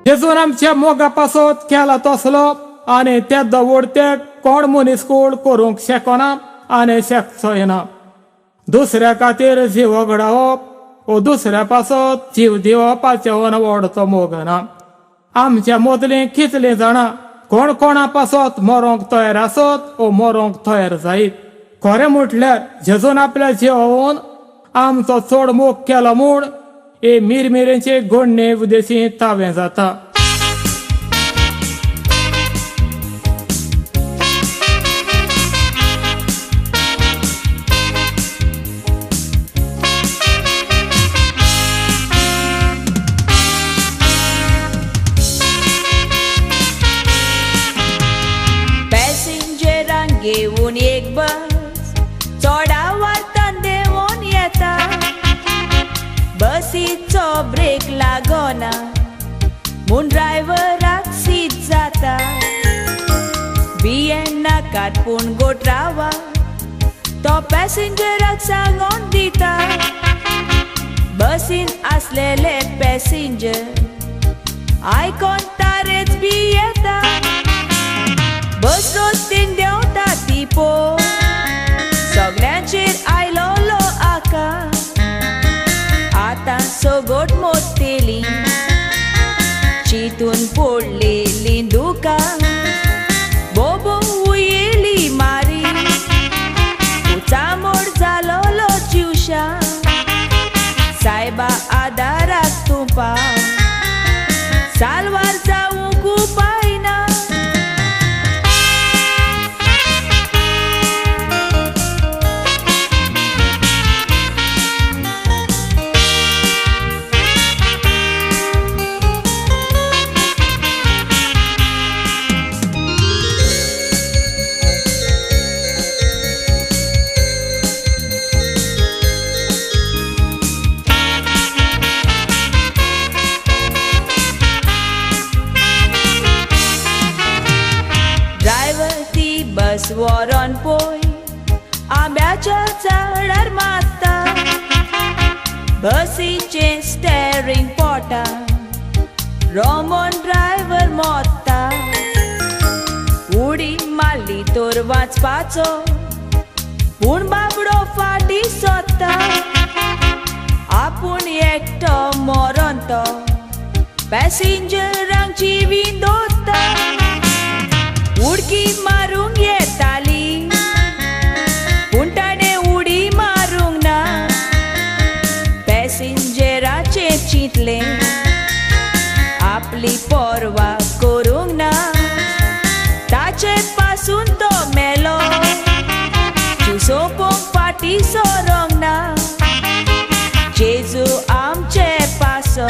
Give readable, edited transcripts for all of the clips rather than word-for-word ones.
जेजून आमच्या मोगापासत केला तसलो आनी त्या दवडते कोण मनीस कूड करूंक शकना आनी शकचोय ना. दुसऱ्या खातीर जीव घडावप व दुसऱ्या पासत जीव दिवपाचे व्हडचो मोग ना. आमच्या मदली कितली जाणां कोण कोणा पासत मरोंक तयार आसत व मरोंक तयार जायत. खरें म्हटल्यार जेजून आपल्या जिवावून आमचो चड मोग केलो म्हूण हे मिरमिरेचे घडणे उदेशी तावें जाता. पॅसेंजरांक घेऊन एक बस चोडा वार्तान देंवोन येता. बसीचो ब्रेक लागोना म्हूण ड्रायव्हराक सीट जाता. बियेन नाकात पूण गोठरावा तो पॅसेंजराक सांगोन दिता. बसीन आसलेले पॅसेंजर आयकोन तारेच बी येता. बस रस्त्यान देंवता ती पळोवन सगळ्यांचेर आयलो लो आकार. आतां सोगोट मोडटेली चिंतून पडलेली दुकां. बोबो उयेली मारी उचामोड जालो लो जिवशा. सायबा आदाराक तूं पाव सालवार जावूंक उपाय ना. बस व्हरोन पळय आंब्याच्या झाडार मात्ता. बसीचे स्टेरिंग पोटान रोमोन ड्रायव्हर मोत्ता. उडी मारली तर वाचपाचो पूण बाबडो फाटी सोदता. आपूण एकटो मरोन तो पॅसेंजरांक जिवीन दवरता. उडकी मारूंक येताली पूण ताणें उडी मारूंक ना. पॅसेंजराचे चिंतलें आपली पर्वा करूंक ना. ताचे पासून तो मेलो सोंपोवंक फाटी सोरोंक ना. जेजू आमचे पासो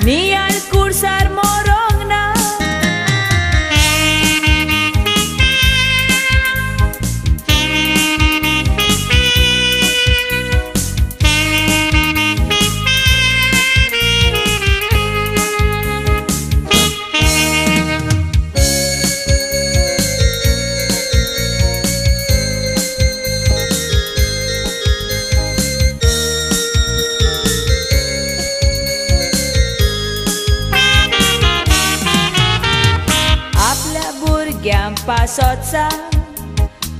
नियाळ कुडसार मोरोंक ना. पासोचा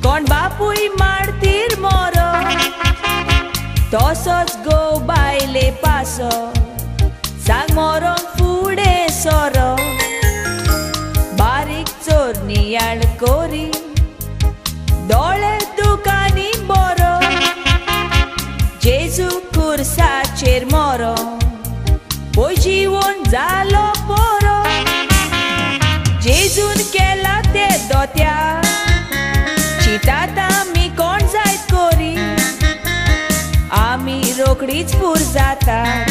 कोण बापूय मारतीर मोरो. तसोच गो बायले पासो सांग मोरोंक फुडें सोरो. बारीक चोर नियाळ कोरी दोळे दुकानी बरो. जेजू खुर्साचेर मोरो पळय जिवोन जालो बरो. जेजून केला ते दोत्या चिंतात आमी कोण जायत कोरी. आमी रोकडीच पूर जातात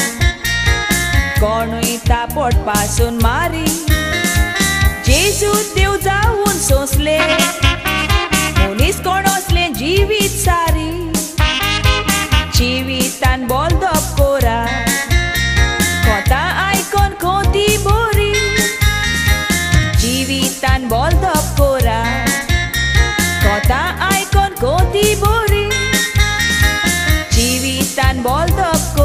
कोणूय तापोट पासून मारी. जेजू देव जावून सोंसले मनीस कोण असले जिवीत सारी. जिवितान बोलदोप कोरा कोता आयकोन कोती बोरी. जिवितान बोलदोप कोरा कोता आयकोन कोती बोरी. जिवितान बोलदोप